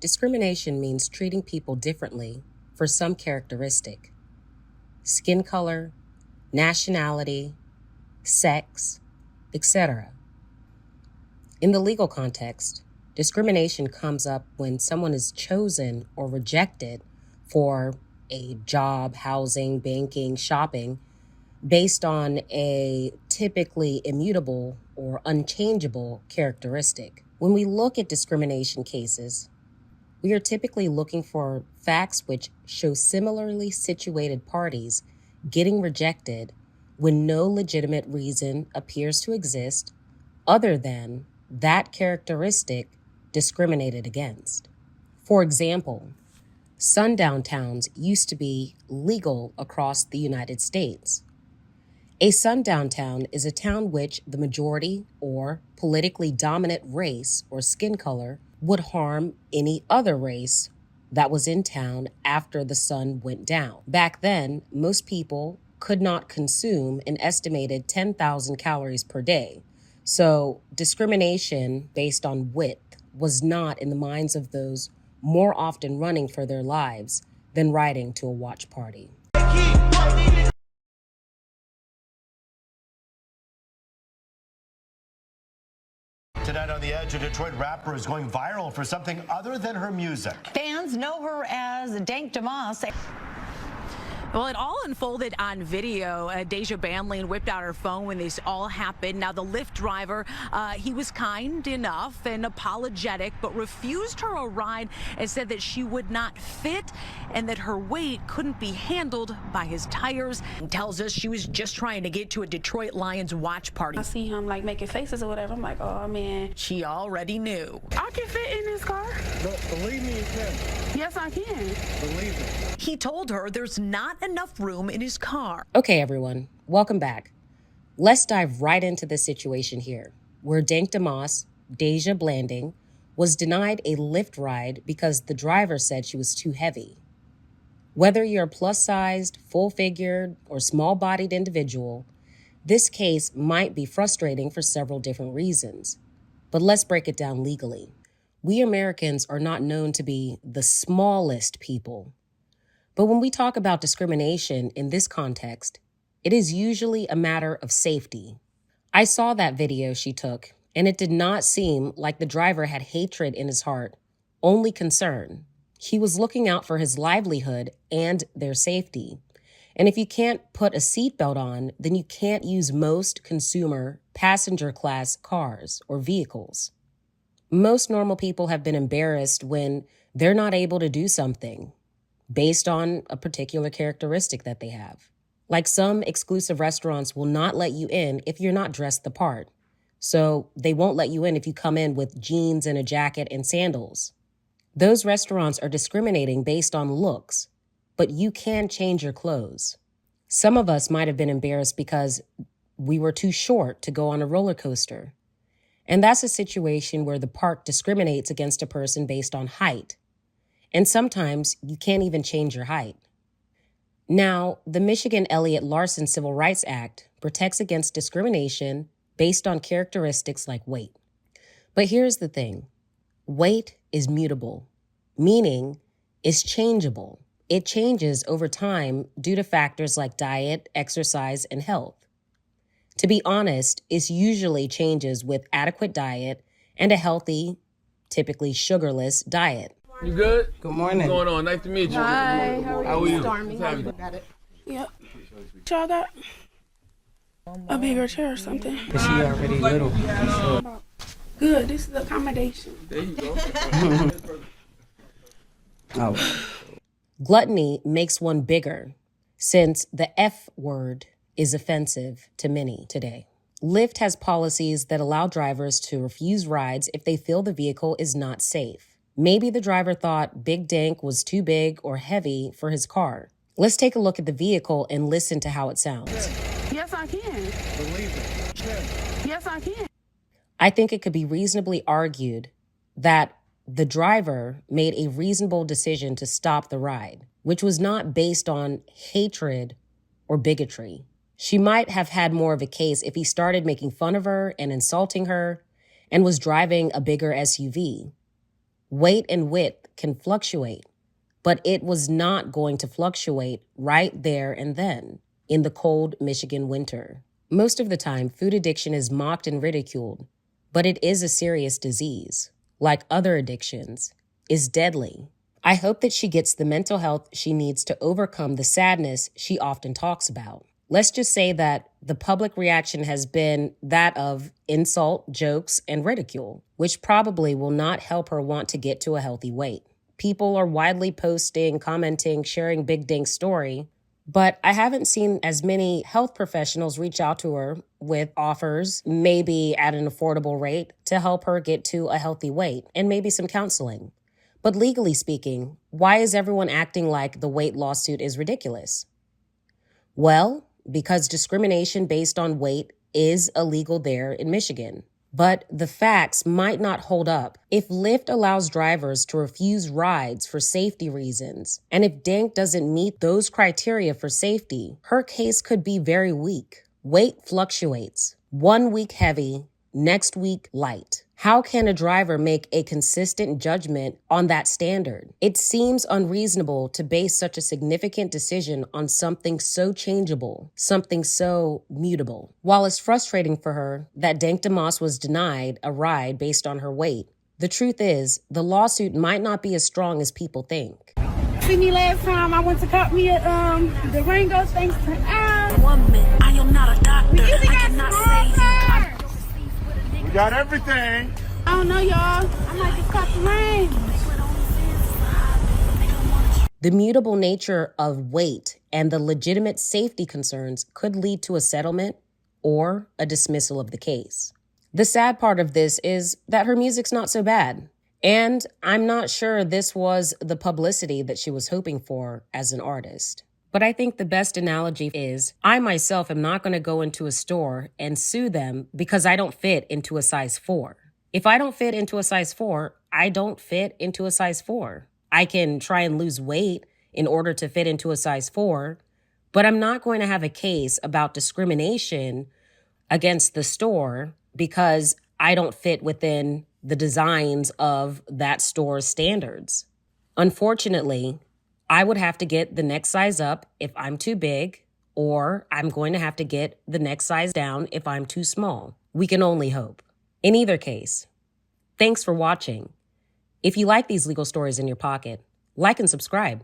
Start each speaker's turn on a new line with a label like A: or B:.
A: Discrimination means treating people differently for some characteristic: skin color, nationality, sex, etc. In the legal context, discrimination comes up when someone is chosen or rejected for a job, housing, banking, shopping, based on a typically immutable or unchangeable characteristic. When we look at discrimination cases, we are typically looking for facts which show similarly situated parties getting rejected when no legitimate reason appears to exist other than that characteristic discriminated against. For example, sundown towns used to be legal across the United States. A sundown town is a town which the majority or politically dominant race or skin color would harm any other race that was in town after the sun went down. Back then, most people could not consume an estimated 10,000 calories per day. So discrimination based on width was not in the minds of those more often running for their lives than riding to a watch party.
B: Tonight on The Edge, a Detroit rapper is going viral for something other than her music.
C: Fans know her as Dank Demoss.
D: Well, it all unfolded on video. Deja Banlane whipped out her phone when this all happened. Now, the Lyft driver, he was kind enough and apologetic, but refused her a ride and said that she would not fit and that her weight couldn't be handled by his tires. He tells us she was just trying to get to a Detroit Lions watch party.
E: I see him like making faces or whatever. I'm like, oh man.
D: She already knew.
E: I can fit in this car.
F: But believe me, you can.
E: Yes, I can.
F: Believe me.
D: He told her there's not enough room in his car.
A: Okay, everyone, welcome back. Let's dive right into this situation here, where Dank Demoss, Deja Blanding, was denied a Lyft ride because the driver said she was too heavy. Whether you're a plus-sized, full-figured, or small-bodied individual, this case might be frustrating for several different reasons. But let's break it down legally. We Americans are not known to be the smallest people. But when we talk about discrimination in this context, it is usually a matter of safety. I saw that video she took, and it did not seem like the driver had hatred in his heart, only concern. He was looking out for his livelihood and their safety. And if you can't put a seatbelt on, then you can't use most consumer passenger class cars or vehicles. Most normal people have been embarrassed when they're not able to do something based on a particular characteristic that they have. Like some exclusive restaurants will not let you in if you're not dressed the part. So they won't let you in if you come in with jeans and a jacket and sandals. Those restaurants are discriminating based on looks, but you can change your clothes. Some of us might have been embarrassed because we were too short to go on a roller coaster. And that's a situation where the park discriminates against a person based on height. And sometimes you can't even change your height. Now, the Michigan Elliott Larson Civil Rights Act protects against discrimination based on characteristics like weight. But here's the thing. Weight is mutable, meaning it's changeable. It changes over time due to factors like diet, exercise, and health. To be honest, it usually changes with adequate diet and a healthy, typically sugarless diet.
F: You good?
G: Good morning.
F: What's going on? Nice to meet you.
E: Hi, how are you?
F: Stormy.
E: Yep. Y'all got a bigger chair or something?
G: Is she already little?
E: Good, this is the accommodation.
F: There you go.
G: Oh.
A: Gluttony makes one bigger, since the F word is offensive to many today. Lyft has policies that allow drivers to refuse rides if they feel the vehicle is not safe. Maybe the driver thought Big Dank was too big or heavy for his car. Let's take a look at the vehicle and listen to how it sounds.
E: Yes, I can.
F: Believe it.
E: Yes, I can.
A: I think it could be reasonably argued that the driver made a reasonable decision to stop the ride, which was not based on hatred or bigotry. She might have had more of a case if he started making fun of her and insulting her and was driving a bigger SUV. Weight and width can fluctuate, but it was not going to fluctuate right there and then in the cold Michigan winter. Most of the time, food addiction is mocked and ridiculed, but it is a serious disease. Like other addictions, is deadly. I hope that she gets the mental health she needs to overcome the sadness she often talks about. Let's just say that the public reaction has been that of insult, jokes, and ridicule, which probably will not help her want to get to a healthy weight. People are widely posting, commenting, sharing Big Dank's story, but I haven't seen as many health professionals reach out to her with offers, maybe at an affordable rate, to help her get to a healthy weight and maybe some counseling. But legally speaking, why is everyone acting like the weight lawsuit is ridiculous? Well, because discrimination based on weight is illegal there in Michigan. But the facts might not hold up. If Lyft allows drivers to refuse rides for safety reasons, and if Dank doesn't meet those criteria for safety, her case could be very weak. Weight fluctuates. 1 week heavy, next week light. How can a driver make a consistent judgment on that standard? It seems unreasonable to base such a significant decision on something so changeable, something so mutable. While it's frustrating for her that Dank Demoss was denied a ride based on her weight, the truth is the lawsuit might not be as strong as people think.
E: See me last time I went to cop me a Durango thanks to
H: Woman, I am not a doctor. I cannot save you.
F: We got everything.
E: I don't know, y'all. I might just cop the rain.
A: The mutable nature of weight and the legitimate safety concerns could lead to a settlement or a dismissal of the case. The sad part of this is that her music's not so bad. And I'm not sure this was the publicity that she was hoping for as an artist. But I think the best analogy is I myself am not going to go into a store and sue them because I don't fit into a size 4. If I don't fit into a size 4, I don't fit into a size 4. I can try and lose weight in order to fit into a size 4, but I'm not going to have a case about discrimination against the store because I don't fit within the designs of that store's standards. Unfortunately, I would have to get the next size up if I'm too big, or I'm going to have to get the next size down if I'm too small. We can only hope. In either case, thanks for watching. If you like these legal stories in your pocket, like and subscribe.